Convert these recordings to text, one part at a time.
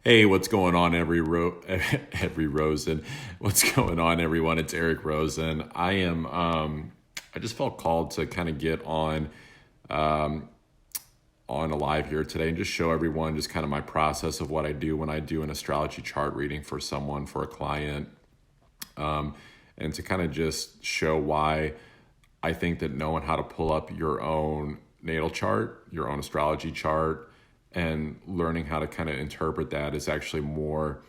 Hey, what's going on, every Rosen? What's going on, everyone? It's Eric Rosen. I just felt called to kind of get on a live here today and just show everyone just kind of my process of what I do when I do an astrology chart reading for someone, for a client, and to kind of just show why I think that knowing how to pull up your own natal chart, your own astrology chart, and learning how to kind of interpret that is actually more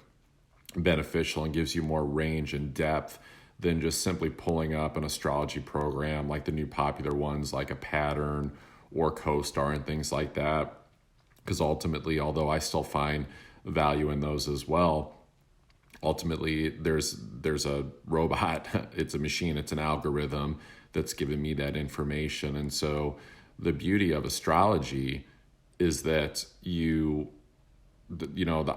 beneficial and gives you more range and depth than just simply pulling up an astrology program like the new popular ones like a Pattern or CoStar and things like that. Because ultimately, although I still find value in those as well, ultimately there's a robot, it's a machine, it's an algorithm that's giving me that information. And so the beauty of astrology is that the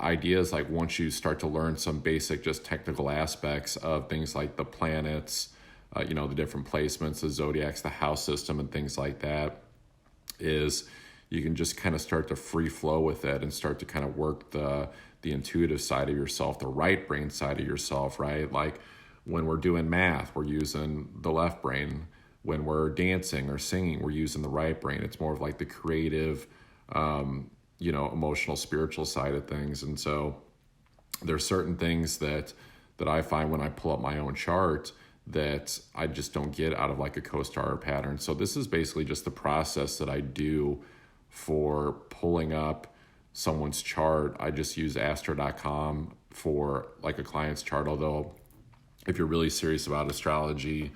idea is like once you start to learn some basic just technical aspects of things like the planets, the different placements, the zodiacs, the house system and things like that, is you can just kind of start to free flow with it and start to kind of work the intuitive side of yourself, the right brain side of yourself, right? Like when we're doing math, we're using the left brain. When we're dancing or singing, we're using the right brain. It's more of like the creative, emotional, spiritual side of things. And so there's certain things that I find when I pull up my own chart that I just don't get out of like a CoStar or Pattern. So this is basically just the process that I do for pulling up someone's chart. I just use Astrocom for like a client's chart. Although if you're really serious about astrology,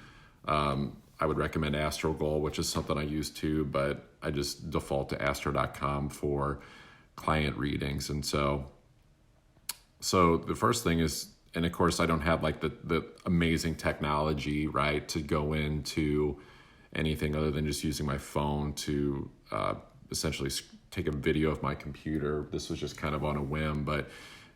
I would recommend Astrocom, which is something I use too, but I just default to Astrocom for client readings. And so the first thing is, and of course I don't have like the amazing technology, right, to go into anything other than just using my phone to essentially take a video of my computer. This was just kind of on a whim, but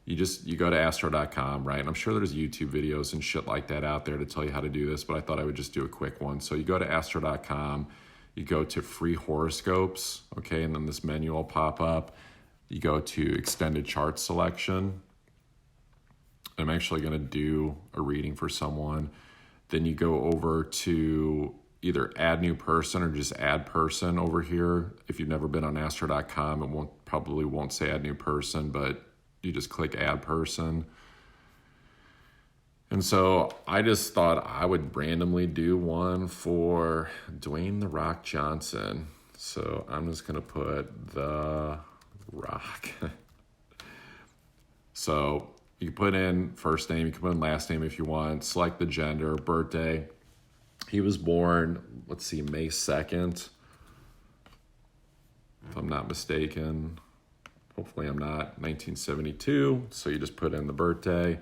you go to astro.com, right? And I'm sure there's YouTube videos and shit like that out there to tell you how to do this, but I thought I would just do a quick one. So you go to astro.com, you go to free horoscopes, okay? And then this menu will pop up. You go to extended chart selection. I'm actually going to do a reading for someone. Then you go over to either add new person or just add person over here. If you've never been on astro.com, it probably won't say add new person, but you just click add person. And so I just thought I would randomly do one for Dwayne "The Rock" Johnson. So I'm just going to put The Rock. So you can put in first name, you can put in last name if you want, select the gender, birthday. He was born, May 2nd, if I'm not mistaken. Hopefully I'm not, 1972. So you just put in the birthday.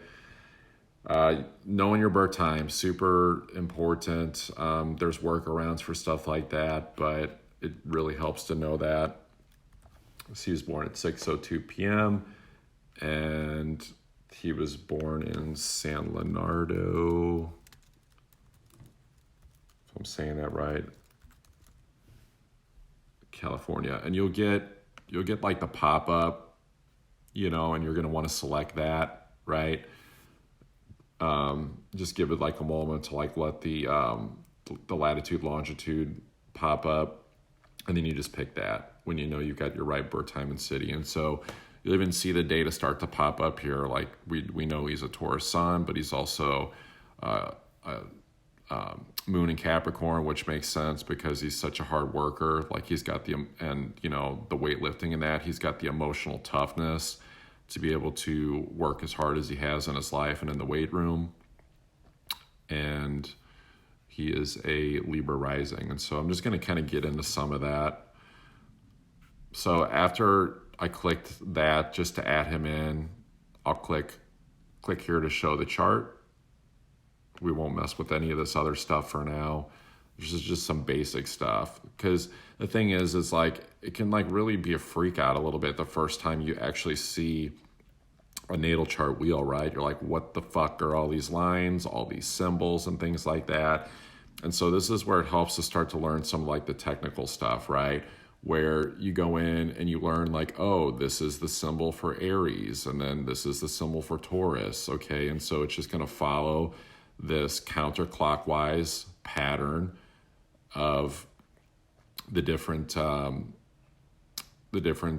Knowing your birth time, super important. There's workarounds for stuff like that, but it really helps to know that. So he was born at 6:02 p.m. and he was born in San Leonardo, if I'm saying that right, California. And you'll get like the pop-up, and you're going to want to select that, right? Just give it like a moment to like let the latitude, longitude pop up, and then you just pick that when you know you've got your right birth time and city. And so you'll even see the data start to pop up here. Like we know he's a Taurus sun, but he's also moon in Capricorn, which makes sense because he's such a hard worker. Like he's got the weightlifting and that, he's got the emotional toughness to be able to work as hard as he has in his life and in the weight room. And he is a Libra rising. And so I'm just going to kind of get into some of that. So after I clicked that just to add him in, I'll click here to show the chart. We won't mess with any of this other stuff for now. This is just some basic stuff. Because the thing is like, it can like really be a freak out a little bit the first time you actually see a natal chart wheel, right? You're like, what the fuck are all these lines, all these symbols and things like that? And so this is where it helps to start to learn some like the technical stuff, right? where you go in and you learn like, oh, this is the symbol for Aries, and then this is the symbol for Taurus, okay? And so it's just going to follow this counterclockwise pattern of the different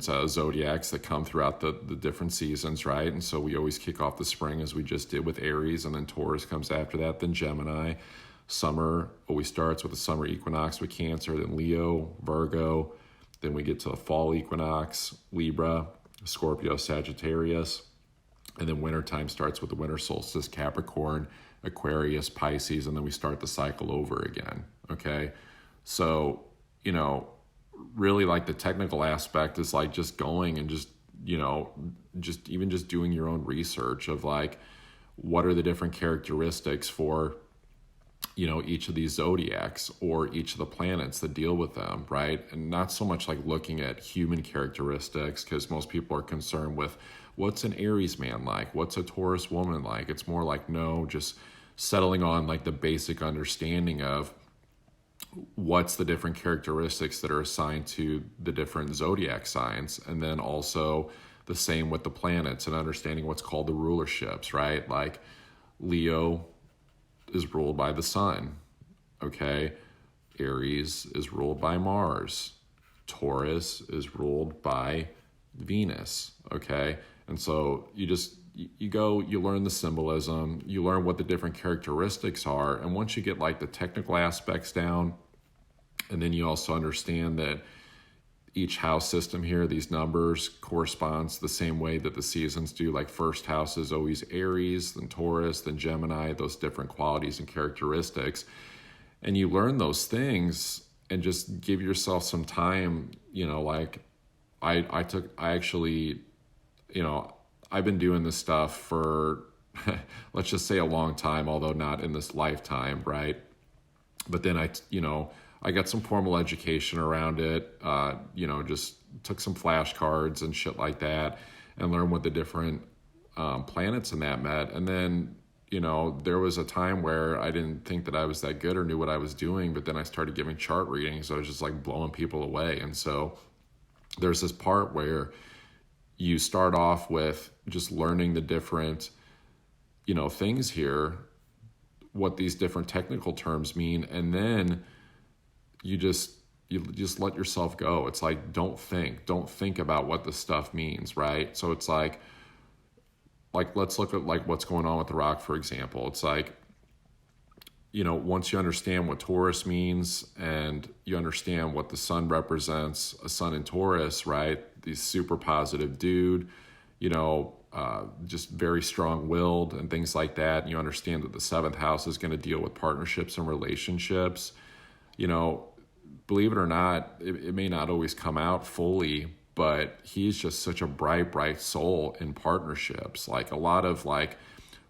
zodiacs that come throughout the different seasons, right? And so we always kick off the spring as we just did with Aries, and then Taurus comes after that, then Gemini. Summer always starts with the summer equinox with Cancer, then Leo, Virgo, then we get to the fall equinox, Libra, Scorpio, Sagittarius, and then wintertime starts with the winter solstice, Capricorn, Aquarius, Pisces, and then we start the cycle over again, okay? So, really like the technical aspect is like just going and just doing your own research of like, what are the different characteristics for each of these zodiacs or each of the planets that deal with them, right? And not so much like looking at human characteristics, because most people are concerned with what's an Aries man like, what's a Taurus woman like. It's more like, no, just settling on like the basic understanding of what's the different characteristics that are assigned to the different zodiac signs, and then also the same with the planets and understanding what's called the rulerships, right? Like Leo is ruled by the sun, okay? Aries is ruled by Mars. Taurus is ruled by Venus, okay? And so you learn the symbolism, you learn what the different characteristics are, and once you get like the technical aspects down, and then you also understand that each house system here, these numbers corresponds the same way that the seasons do. Like first house is always Aries, then Taurus, then Gemini, those different qualities and characteristics. And you learn those things and just give yourself some time, like I've been doing this stuff for, let's just say a long time, although not in this lifetime, right? But then I got some formal education around it, just took some flashcards and shit like that and learned what the different planets in that meant. And then, there was a time where I didn't think that I was that good or knew what I was doing, but then I started giving chart readings. I was just like blowing people away. And so there's this part where you start off with just learning the different, things here, what these different technical terms mean, and then you just let yourself go. It's like, don't think about what the stuff means, right? So it's like let's look at like what's going on with the rock, for example. It's like, once you understand what Taurus means and you understand what the sun represents, a sun in Taurus, right? The super positive dude, just very strong-willed and things like that. And you understand that the seventh house is going to deal with partnerships and relationships. Believe it or not, it may not always come out fully, but he's just such a bright soul in partnerships. Like a lot of like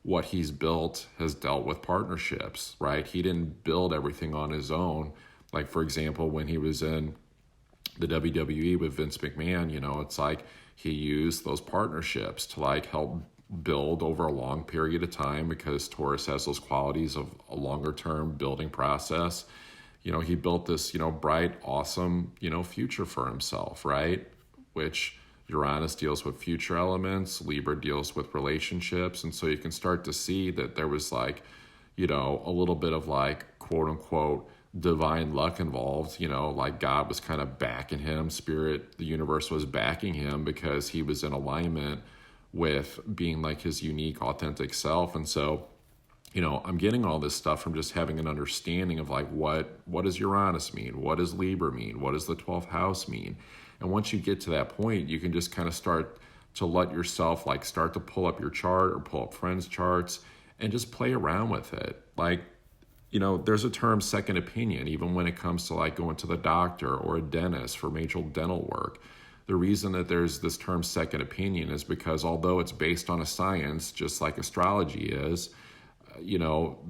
what he's built has dealt with partnerships, right? He didn't build everything on his own. Like, for example, when he was in the WWE with Vince McMahon, it's like he used those partnerships to like help build over a long period of time, because Taurus has those qualities of a longer term building process. He built this, bright, awesome, future for himself, right? Which Uranus deals with future elements, Libra deals with relationships. And so you can start to see that there was like, a little bit of like, quote unquote, divine luck involved, like God was kind of backing him, spirit, the universe was backing him because he was in alignment with being like his unique, authentic self. And so, I'm getting all this stuff from just having an understanding of like, what does Uranus mean? What does Libra mean? What does the 12th house mean? And once you get to that point, you can just kind of start to let yourself like start to pull up your chart or pull up friends' charts and just play around with it. Like, there's a term second opinion, even when it comes to like going to the doctor or a dentist for major dental work. The reason that there's this term second opinion is because although it's based on a science, just like astrology is,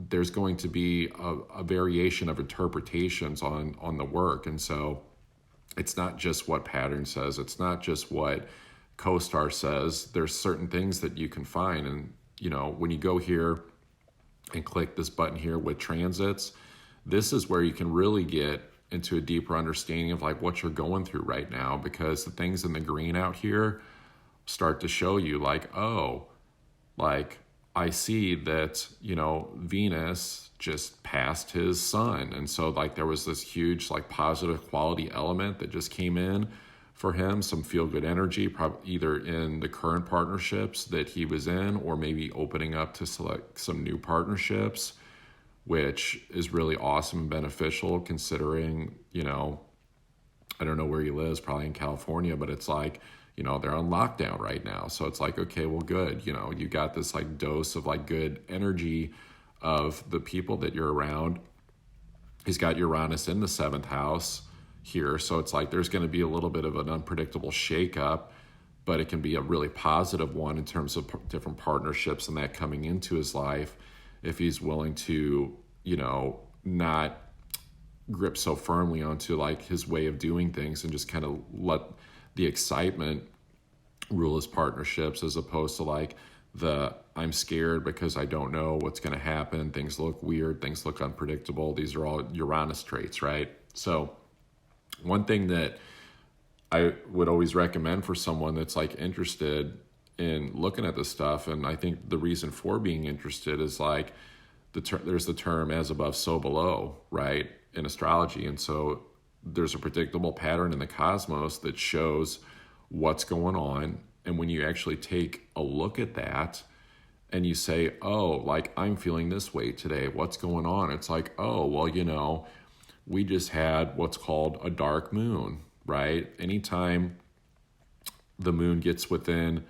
there's going to be a variation of interpretations on the work. And so it's not just what pattern says. It's not just what CoStar says. There's certain things that you can find. And, when you go here and click this button here with transits, this is where you can really get into a deeper understanding of like what you're going through right now, because the things in the green out here start to show you like, oh, like I see that, Venus just passed his sun. And so like there was this huge like positive quality element that just came in for him, some feel good energy, probably either in the current partnerships that he was in, or maybe opening up to select some new partnerships, which is really awesome and beneficial considering, I don't know where he lives, probably in California, but it's like, they're on lockdown right now. So it's like, okay, well, good. You got this like dose of like good energy of the people that you're around. He's got Uranus in the 7th house here. So it's like, there's going to be a little bit of an unpredictable shakeup, but it can be a really positive one in terms of different partnerships and that coming into his life, if he's willing to, not grip so firmly onto like his way of doing things and just kind of let the excitement rule his partnerships, as opposed to like I'm scared because I don't know what's going to happen. Things look weird. Things look unpredictable. These are all Uranus traits, right? So one thing that I would always recommend for someone that's like interested in looking at this stuff, and I think the reason for being interested is like there's the term as above, so below, right, in astrology. And so there's a predictable pattern in the cosmos that shows what's going on. And when you actually take a look at that and you say, oh, like I'm feeling this way today, what's going on? It's like, oh, well, we just had what's called a dark moon, right? Anytime the moon gets within,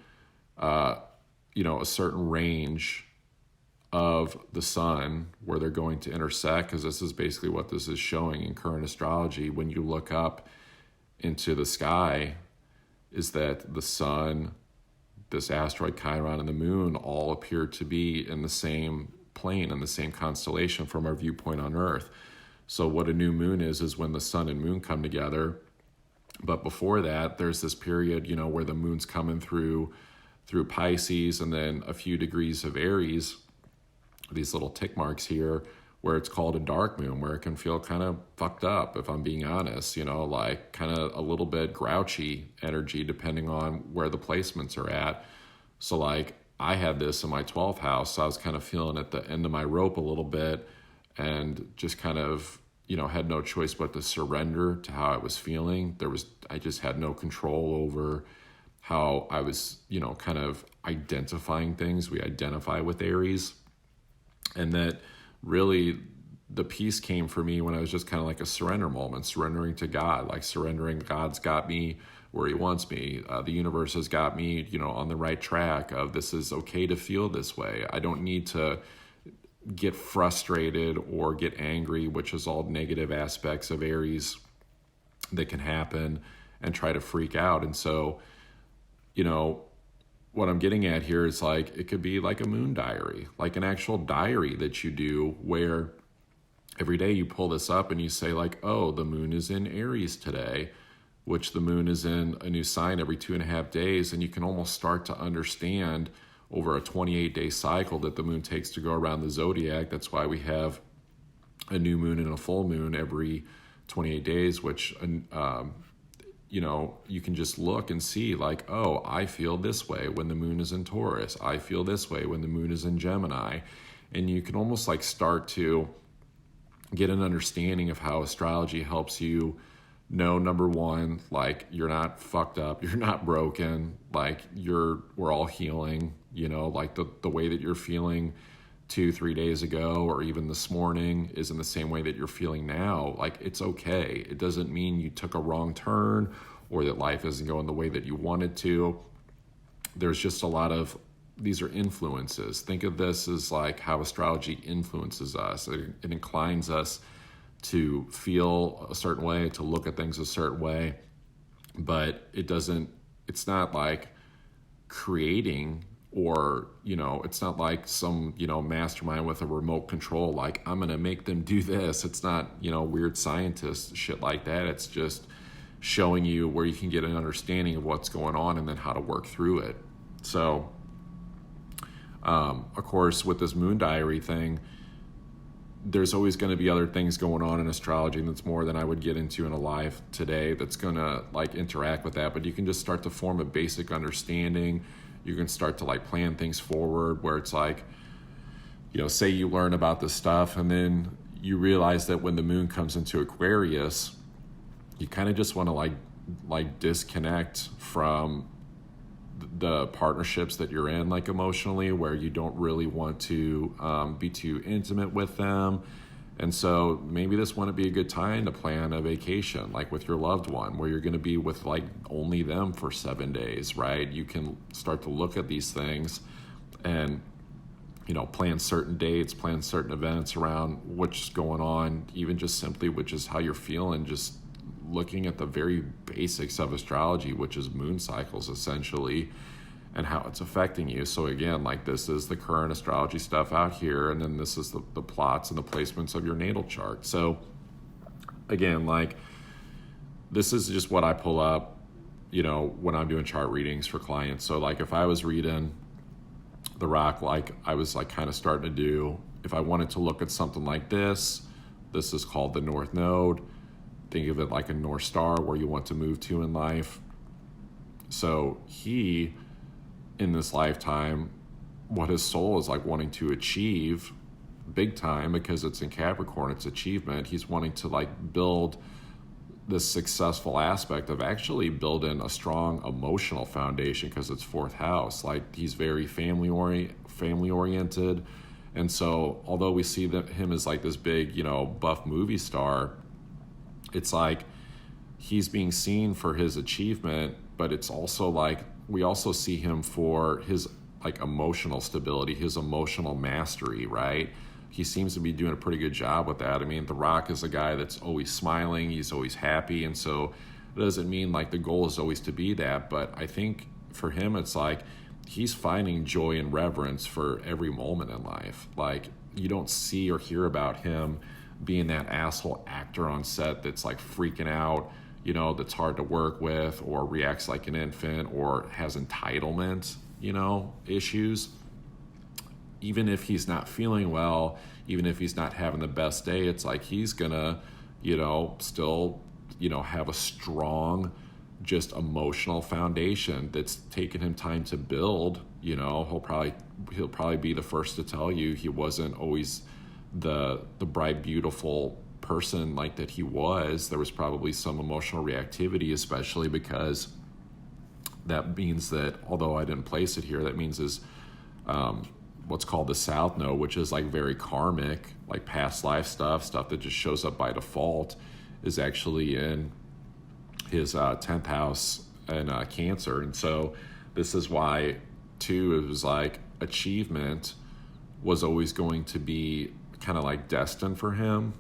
a certain range of the sun where they're going to intersect, because this is basically what this is showing in current astrology. When you look up into the sky, is that the sun, this asteroid Chiron, and the moon all appear to be in the same plane, in the same constellation from our viewpoint on Earth. So what a new moon is when the sun and moon come together. But before that, there's this period, where the moon's coming through Pisces, and then a few degrees of Aries, these little tick marks here, where it's called a dark moon, where it can feel kind of fucked up, if I'm being honest, like kind of a little bit grouchy energy depending on where the placements are at. So like I had this in my 12th house, so I was kind of feeling at the end of my rope a little bit, and just kind of, had no choice but to surrender to how I was feeling. I just had no control over how I was, kind of identifying things. We identify with Aries. And that really the peace came for me when I was just kind of like a surrender moment, surrendering to God, like surrendering. God's got me where he wants me. The universe has got me, on the right track of this is okay to feel this way. I don't need to get frustrated or get angry, which is all negative aspects of Aries that can happen, and try to freak out. And so, what I'm getting at here is like, it could be like a moon diary, like an actual diary that you do where every day you pull this up and you say like, oh, the moon is in Aries today, which the moon is in a new sign every 2.5 days. And you can almost start to understand over a 28-day cycle that the moon takes to go around the zodiac. That's why we have a new moon and a full moon every 28 days, which, you can just look and see like, oh, I feel this way when the moon is in Taurus. I feel this way when the moon is in Gemini. And you can almost like start to get an understanding of how astrology helps you know, number one, like you're not fucked up, you're not broken, like we're all healing, like the way that you're feeling 2-3 days ago or even this morning isn't the same way that you're feeling now. Like it's okay. It doesn't mean you took a wrong turn or that life isn't going the way that you wanted to. There's just a lot of, these are influences. Think of this as like how astrology influences us. It inclines us to feel a certain way, to look at things a certain way, but it's not like creating or, it's not like some, mastermind with a remote control, like I'm going to make them do this. It's not, weird scientist shit like that. It's just showing you where you can get an understanding of what's going on and then how to work through it. So, of course, with this moon diary thing, there's always going to be other things going on in astrology, and that's more than I would get into in a live today that's going to like interact with that. But you can just start to form a basic understanding. You can start to like plan things forward where it's like, you know, say you learn about this stuff and then you realize that when the moon comes into Aquarius, you kind of just want to like disconnect from the partnerships that you're in, like emotionally, where you don't really want to be too intimate with them. And so maybe this wouldn't be a good time to plan a vacation, like with your loved one, where you're going to be with like only them for 7 days, right? You can start to look at these things and, you know, plan certain dates, plan certain events around what's going on, even just simply which is how you're feeling, just looking at the very basics of astrology, which is moon cycles essentially, and how it's affecting you. So again, like this is the current astrology stuff out here, and then this is the plots and the placements of your natal chart. So again, like this is just what I pull up, you know, when I'm doing chart readings for clients. So like if I was reading the rock, like I was like kind of starting to do, if I wanted to look at something like this is called the North Node. Think of it like a North Star where you want to move to in life. So he, in this lifetime, what his soul is like wanting to achieve big time, because it's in Capricorn, it's achievement. He's wanting to like build this successful aspect of actually building a strong emotional foundation, because it's fourth house. Like he's very family oriented. And so although we see him as like this big, you know, buff movie star, it's like he's being seen for his achievement, but it's also like we also see him for his like emotional stability, his emotional mastery, right? He seems to be doing a pretty good job with that. I mean, The Rock is a guy that's always smiling, he's always happy, and so it doesn't mean like the goal is always to be that, but I think for him it's like he's finding joy and reverence for every moment in life. Like you don't see or hear about him being that asshole actor on set that's like freaking out, you know, that's hard to work with, or reacts like an infant, or has entitlement, you know, issues. Even if he's not feeling well, even if he's not having the best day, it's like he's gonna, you know, still, you know, have a strong, just emotional foundation that's taken him time to build. You know, he'll probably be the first to tell you he wasn't always the bright, beautiful person like that he was. There was probably some emotional reactivity, especially because that means that, although I didn't place it here, that means is what's called the South Node, which is like very karmic, like past life stuff that just shows up by default, is actually in his 10th house and Cancer. And so this is why too, it was like achievement was always going to be kind of like destined for him.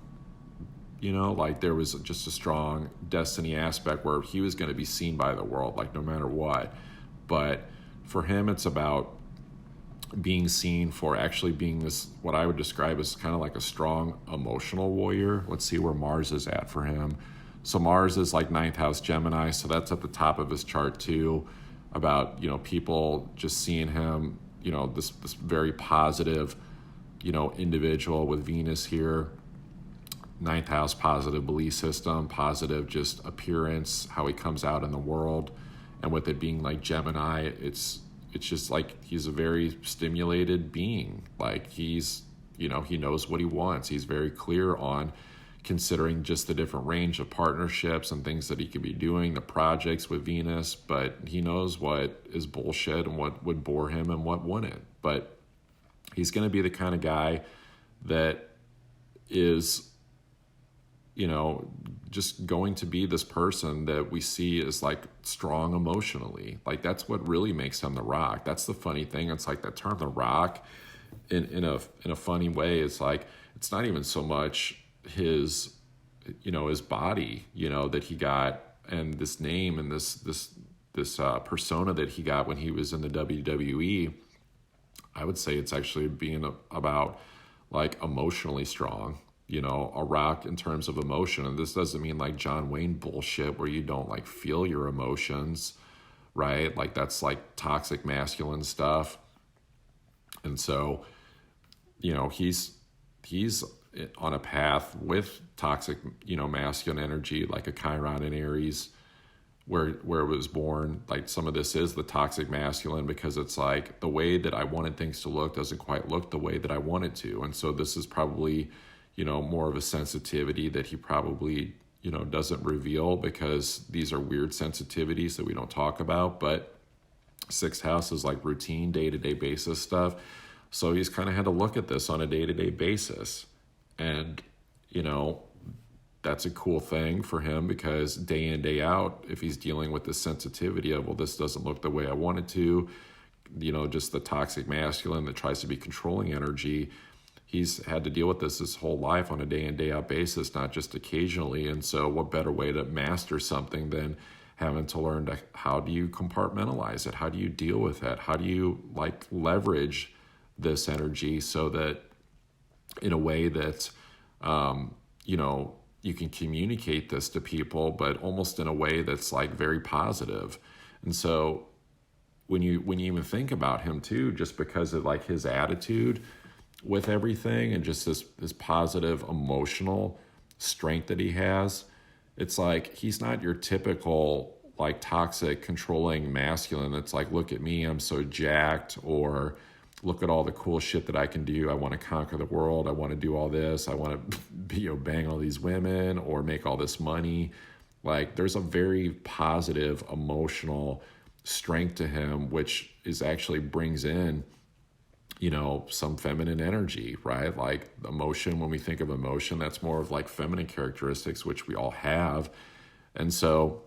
You know, like there was just a strong destiny aspect where he was going to be seen by the world, like no matter what. But for him, it's about being seen for actually being this, what I would describe as kind of like a strong emotional warrior. Let's see where Mars is at for him. So Mars is like 9th house Gemini, so that's at the top of his chart too, about, you know, people just seeing him, you know, this very positive, you know, individual with Venus here. 9th house, positive belief system, positive just appearance, how he comes out in the world. And with it being like Gemini, it's just like he's a very stimulated being. Like he's, you know, he knows what he wants. He's very clear on considering just the different range of partnerships and things that he could be doing, the projects with Venus, but he knows what is bullshit and what would bore him and what wouldn't. But he's going to be the kind of guy that is, you know, just going to be this person that we see as like strong emotionally. Like that's what really makes him the Rock. That's the funny thing. It's like that term, the Rock, in a funny way, it's like, it's not even so much his, you know, his body, you know, that he got, and this name and this persona that he got when he was in the WWE. I would say it's actually being about like emotionally strong, you know, a rock in terms of emotion. And this doesn't mean like John Wayne bullshit where you don't like feel your emotions, right? Like that's like toxic masculine stuff. And so, you know, he's on a path with toxic, masculine energy, like a Chiron in Aries, where it was born. Like some of this is the toxic masculine, because it's like the way that I wanted things to look doesn't quite look the way that I wanted to. And so this is probably, more of a sensitivity that he probably, doesn't reveal, because these are weird sensitivities that we don't talk about. But sixth house is like routine, day-to-day basis stuff. So he's kind of had to look at this on a day-to-day basis. And, that's a cool thing for him, because day in, day out, if he's dealing with this sensitivity of, well, this doesn't look the way I want it to, just the toxic masculine that tries to be controlling energy, he's had to deal with this his whole life on a day in, day out basis, not just occasionally. And so what better way to master something than having to learn how do you compartmentalize it? How do you deal with it? How do you leverage this energy so that in a way that, you can communicate this to people, but almost in a way that's very positive. And so when you even think about him too, just because of his attitude with everything and just this positive emotional strength that he has, it's he's not your typical toxic controlling masculine that's look at me, I'm so jacked, or look at all the cool shit that I can do. I want to conquer the world. I want to do all this. I want to bang all these women or make all this money. There's a very positive emotional strength to him, which is actually brings in, some feminine energy, right? Emotion, when we think of emotion, that's more of feminine characteristics, which we all have. And so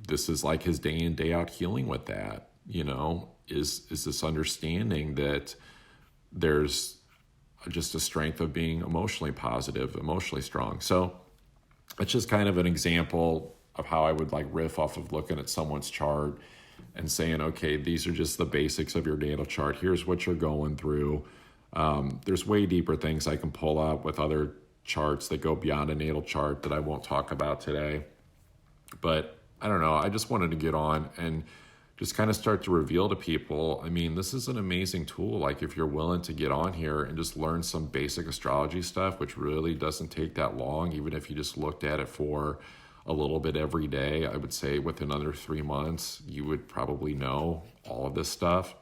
this is his day in, day out healing with that, is this understanding that there's just a strength of being emotionally positive, emotionally strong. So it's just kind of an example of how I would riff off of looking at someone's chart and saying, okay, these are just the basics of your natal chart. Here's what you're going through. There's way deeper things I can pull up with other charts that go beyond a natal chart that I won't talk about today. But I don't know. I just wanted to get on and just kind of start to reveal to people. I mean, this is an amazing tool. If you're willing to get on here and just learn some basic astrology stuff, which really doesn't take that long, even if you just looked at it for a little bit every day, I would say within under 3 months, you would probably know all of this stuff.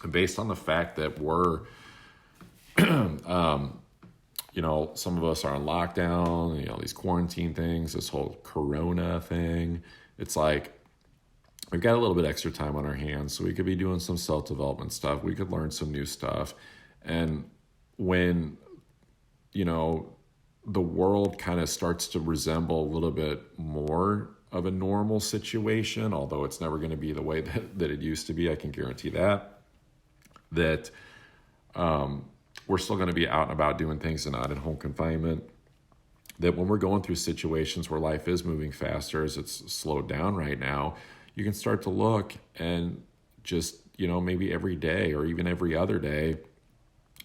And based on the fact that we're, some of us are on lockdown, these quarantine things, this whole corona thing, it's we've got a little bit extra time on our hands, so we could be doing some self-development stuff. We could learn some new stuff. And when, the world kind of starts to resemble a little bit more of a normal situation, although it's never going to be the way that it used to be, I can guarantee that we're still going to be out and about doing things and not in home confinement. That when we're going through situations where life is moving faster, as it's slowed down right now, you can start to look and just, maybe every day or even every other day,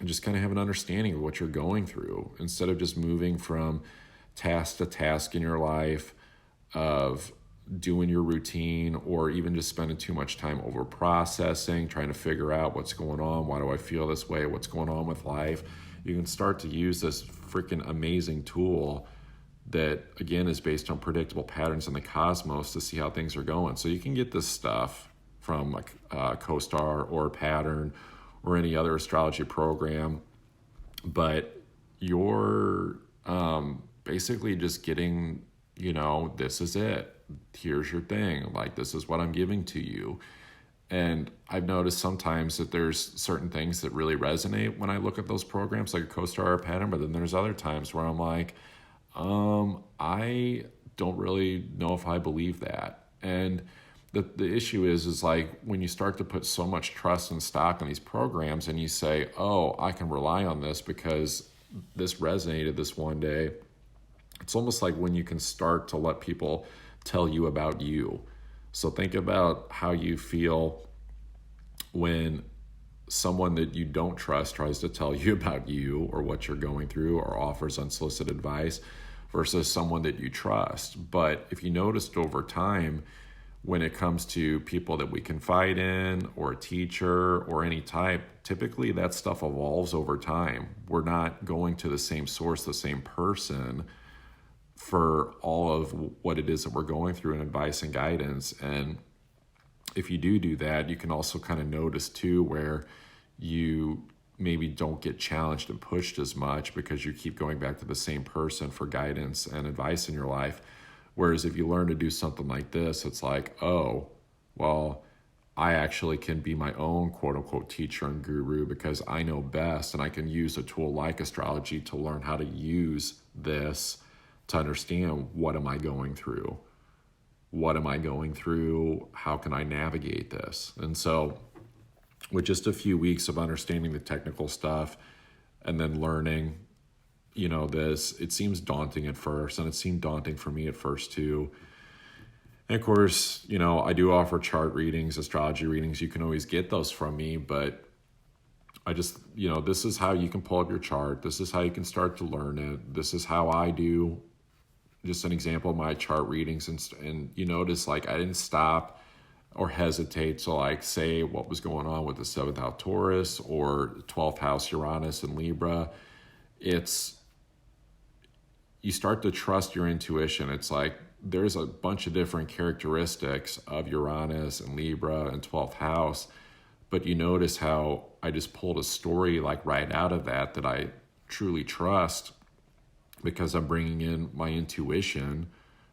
and just kind of have an understanding of what you're going through, instead of just moving from task to task in your life, of doing your routine, or even just spending too much time over processing, trying to figure out what's going on. Why do I feel this way? What's going on with life? You can start to use this freaking amazing tool that, again, is based on predictable patterns in the cosmos to see how things are going. So you can get this stuff from CoStar or Pattern or any other astrology program, but you're basically just getting, this is it. Here's your thing. This is what I'm giving to you. And I've noticed sometimes that there's certain things that really resonate when I look at those programs, like a CoStar or Pattern, but then there's other times where I'm I don't really know if I believe that. And the issue is when you start to put so much trust and stock in these programs and you say, oh, I can rely on this because this resonated this one day, it's almost like when you can start to let people tell you about you. So think about how you feel when someone that you don't trust tries to tell you about you or what you're going through or offers unsolicited advice versus someone that you trust. But if you noticed over time, when it comes to people that we confide in or a teacher or any type, typically that stuff evolves over time. We're not going to the same source, the same person for all of what it is that we're going through in advice and guidance. And if you do that, you can also kind of notice too where you maybe don't get challenged and pushed as much because you keep going back to the same person for guidance and advice in your life. Whereas if you learn to do something like this, it's like, oh, well, I actually can be my own quote unquote teacher and guru because I know best, and I can use a tool like astrology to learn how to use this to understand what am I going through? What am I going through? How can I navigate this? And so with just a few weeks of understanding the technical stuff and then learning, this, it seems daunting at first, and it seemed daunting for me at first too. And of course, I do offer chart readings, astrology readings. You can always get those from me, but I just, this is how you can pull up your chart. This is how you can start to learn it. This is how I do just an example of my chart readings. And you notice, like, I didn't stop or hesitate to, like, say what was going on with the 7th house Taurus or 12th house Uranus and Libra. You start to trust your intuition. It's like there's a bunch of different characteristics of Uranus and Libra and 12th house, but you notice how I just pulled a story like right out of that I truly trust because I'm bringing in my intuition.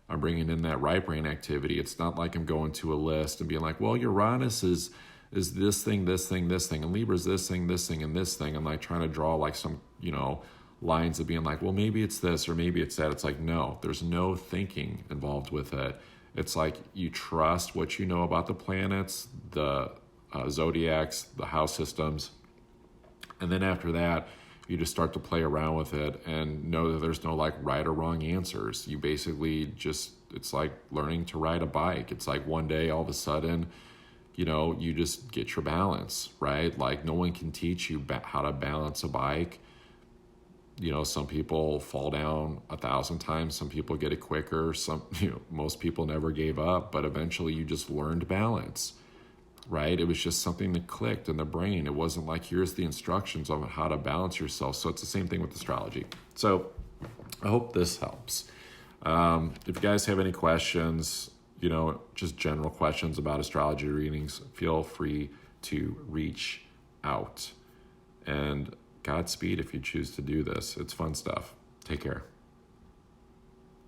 I'm bringing in that right brain activity. It's not like I'm going to a list and being like, well, Uranus is this thing, this thing, this thing, and Libra's this thing, and this thing. I'm like trying to draw like some, lines of being like, well, maybe it's this or maybe it's that. It's like, no, there's no thinking involved with it. It's like you trust what you know about the planets, the zodiacs, the house systems. And then after that, you just start to play around with it and know that there's no like right or wrong answers. You basically it's like learning to ride a bike. It's like one day all of a sudden, you just get your balance, right? Like no one can teach you how to balance a bike. Some people fall down 1,000 times. Some people get it quicker. Most people never gave up, but eventually you just learned balance, right? It was just something that clicked in the brain. It wasn't like, here's the instructions on how to balance yourself. So it's the same thing with astrology. So I hope this helps. If you guys have any questions, just general questions about astrology readings, feel free to reach out. And Godspeed if you choose to do this. It's fun stuff. Take care.